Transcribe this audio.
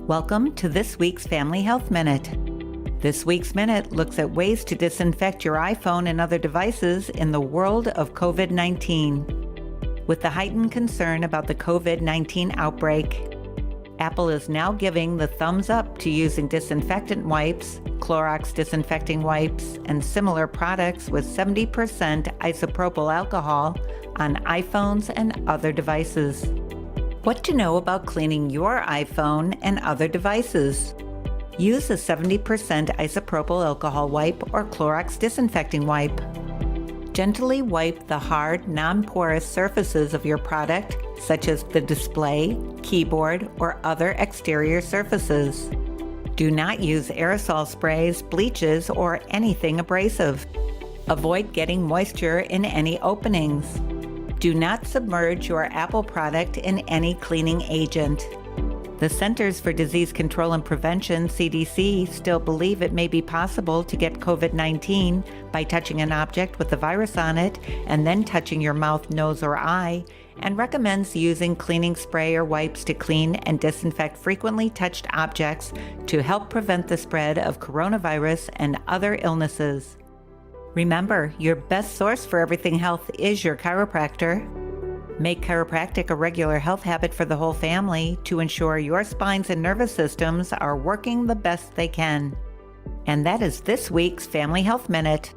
Welcome to this week's Family Health Minute. This week's Minute looks at ways to disinfect your iPhone and other devices in the world of COVID-19. With the heightened concern about the COVID-19 outbreak, Apple is now giving the thumbs up to using disinfectant wipes, Clorox Disinfecting Wipes, and similar products with 70% isopropyl alcohol on iPhones and other devices. What to know about cleaning your iPhone and other devices. Use a 70% isopropyl alcohol wipe or Clorox Disinfecting Wipe. Gently wipe the hard, non-porous surfaces of your product, such as the display, keyboard, or other exterior surfaces. Do not use aerosol sprays, bleaches, or anything abrasive. Avoid getting moisture in any openings. Do not submerge your Apple product in any cleaning agent. The Centers for Disease Control and Prevention, CDC, still believe it may be possible to get COVID-19 by touching an object with the virus on it and then touching your mouth, nose, or eye, and recommends using cleaning spray or wipes to clean and disinfect frequently touched objects to help prevent the spread of coronavirus and other illnesses. Remember, your best source for everything health is your chiropractor. Make chiropractic a regular health habit for the whole family to ensure your spines and nervous systems are working the best they can. And that is this week's Family Health Minute.